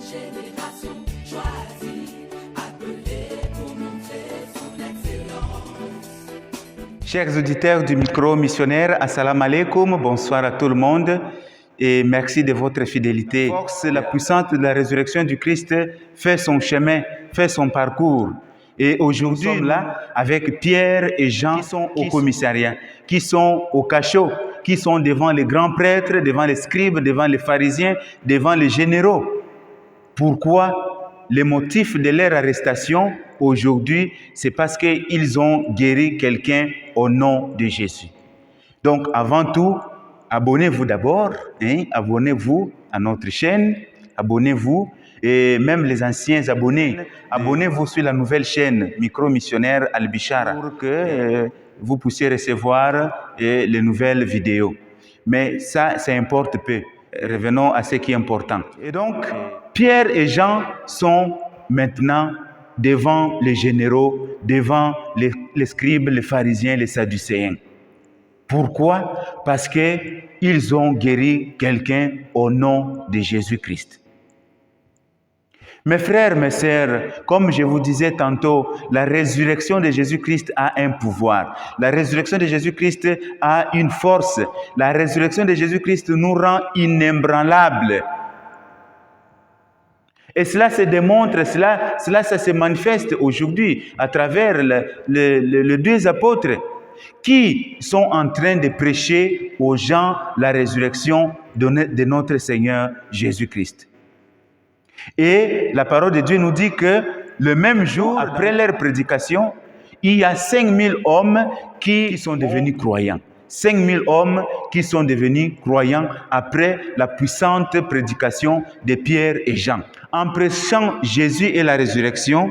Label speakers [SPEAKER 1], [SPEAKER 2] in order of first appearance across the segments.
[SPEAKER 1] Génération choisie, appelée pour montrer son excellence.
[SPEAKER 2] Chers auditeurs du micro missionnaire, assalamu alaikum, bonsoir à tout le monde et merci de votre fidélité. La force, la puissance de la résurrection du Christ fait son chemin, fait son parcours. Et aujourd'hui, nous sommes là avec Pierre et Jean qui sont au commissariat, qui sont au cachot, qui sont devant les grands prêtres, devant les scribes, devant les pharisiens, devant les généraux. Pourquoi? Le motif de leur arrestation aujourd'hui, c'est parce qu'ils ont guéri quelqu'un au nom de Jésus. Donc, avant tout, abonnez-vous d'abord, abonnez-vous à notre chaîne, abonnez-vous, et même les anciens abonnés, abonnez-vous sur la nouvelle chaîne Micro Missionnaire Al-Bishara pour que vous puissiez recevoir les nouvelles vidéos. Mais ça importe peu. Revenons à ce qui est important. Et donc, Pierre et Jean sont maintenant devant les généraux, devant les scribes, les pharisiens, les sadducéens. Pourquoi? Parce qu'ils ont guéri quelqu'un au nom de Jésus-Christ. Mes frères, mes sœurs, comme je vous disais tantôt, la résurrection de Jésus-Christ a un pouvoir. La résurrection de Jésus-Christ a une force. La résurrection de Jésus-Christ nous rend inébranlables. Et cela se démontre, ça se manifeste aujourd'hui à travers les deux apôtres qui sont en train de prêcher aux gens la résurrection de notre Seigneur Jésus-Christ. Et la parole de Dieu nous dit que le même jour, après leur prédication, il y a 5000 hommes qui sont devenus croyants. 5000 hommes qui sont devenus croyants après la puissante prédication de Pierre et Jean. En prêchant Jésus et la résurrection,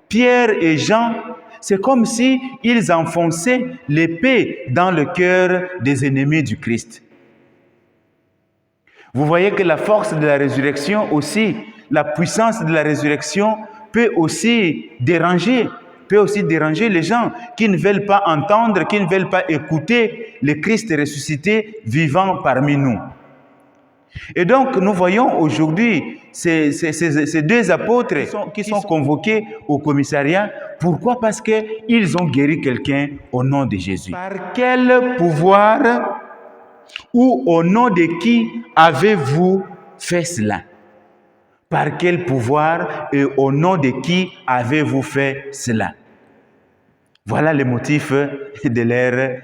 [SPEAKER 2] Pierre et Jean, c'est comme si ils enfonçaient l'épée dans le cœur des ennemis du Christ. Vous voyez que la force de la résurrection aussi, la puissance de la résurrection peut aussi déranger les gens qui ne veulent pas entendre, qui ne veulent pas écouter le Christ ressuscité vivant parmi nous. Et donc, nous voyons aujourd'hui ces deux apôtres qui sont convoqués au commissariat. Pourquoi? Parce qu'ils ont guéri quelqu'un au nom de Jésus. Par quel pouvoir ou au nom de qui avez-vous fait cela? Par quel pouvoir et au nom de qui avez-vous fait cela? Voilà le motif de leur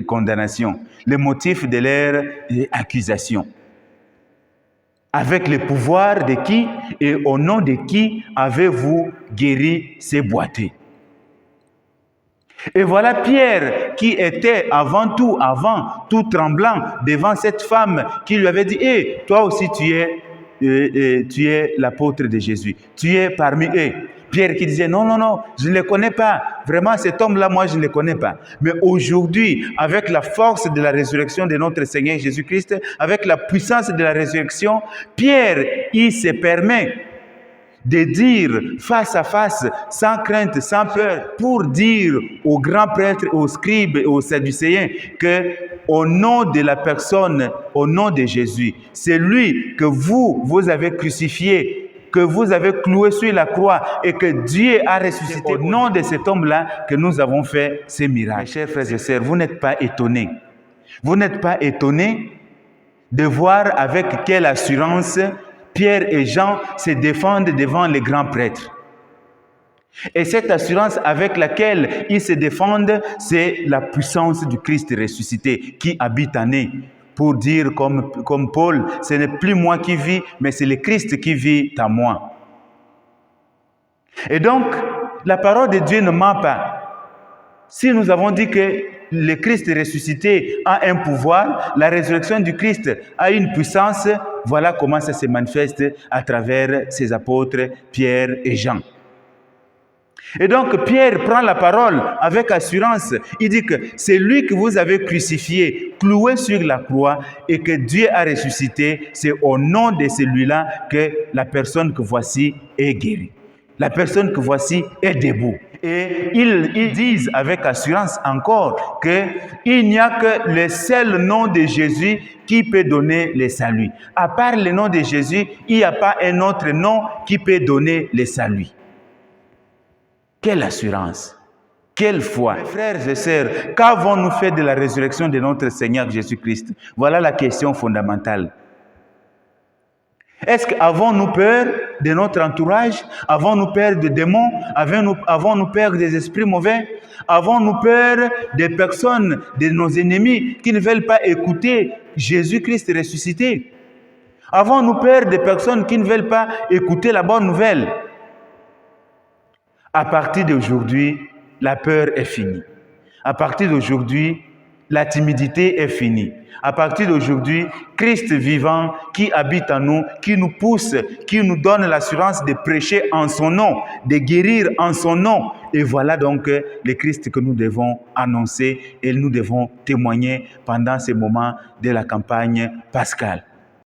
[SPEAKER 2] condamnation, le motif de leur accusation. Avec le pouvoir de qui et au nom de qui avez-vous guéri ces boiteux? Et voilà Pierre qui était avant tout tremblant devant cette femme qui lui avait dit: hey, toi aussi tu es l'apôtre de Jésus, tu es parmi eux. Pierre qui disait: non, je ne le connais pas. Vraiment, cet homme-là, moi, je ne le connais pas. Mais aujourd'hui, avec la force de la résurrection de notre Seigneur Jésus-Christ, avec la puissance de la résurrection, Pierre, il se permet de dire face à face, sans crainte, sans peur, pour dire aux grands prêtres, aux scribes et aux sadducéens que au nom de la personne, au nom de Jésus, c'est lui que vous avez crucifié, que vous avez cloué sur la croix et que Dieu a ressuscité. Au nom de cet homme-là que nous avons fait ces miracles. Mes chers frères et sœurs, vous n'êtes pas étonnés. Vous n'êtes pas étonnés de voir avec quelle assurance Pierre et Jean se défendent devant les grands prêtres. Et cette assurance avec laquelle ils se défendent, c'est la puissance du Christ ressuscité qui habite en eux. Pour dire comme Paul, ce n'est plus moi qui vis, mais c'est le Christ qui vit en moi. Et donc, la parole de Dieu ne ment pas. Si nous avons dit que le Christ ressuscité a un pouvoir, la résurrection du Christ a une puissance, voilà comment ça se manifeste à travers ses apôtres Pierre et Jean. Et donc Pierre prend la parole avec assurance. Il dit que c'est lui que vous avez crucifié, cloué sur la croix et que Dieu a ressuscité. C'est au nom de celui-là que la personne que voici est guérie. La personne que voici est debout. Et ils disent avec assurance encore qu'il n'y a que le seul nom de Jésus qui peut donner le salut. À part le nom de Jésus, il n'y a pas un autre nom qui peut donner le salut. Quelle assurance! Quelle foi! Frères et sœurs, qu'avons-nous fait de la résurrection de notre Seigneur Jésus-Christ? Voilà la question fondamentale. Est-ce qu'avons-nous peur de notre entourage? Avons-nous peur des démons? Avons-nous peur des esprits mauvais? Avons-nous peur des personnes, de nos ennemis qui ne veulent pas écouter Jésus-Christ ressuscité? Avons-nous peur des personnes qui ne veulent pas écouter la bonne nouvelle? À partir d'aujourd'hui, la peur est finie. À partir d'aujourd'hui, la timidité est finie. À partir d'aujourd'hui, Christ vivant qui habite en nous, qui nous pousse, qui nous donne l'assurance de prêcher en son nom, de guérir en son nom. Et voilà donc le Christ que nous devons annoncer et nous devons témoigner pendant ces moments de la campagne pascale.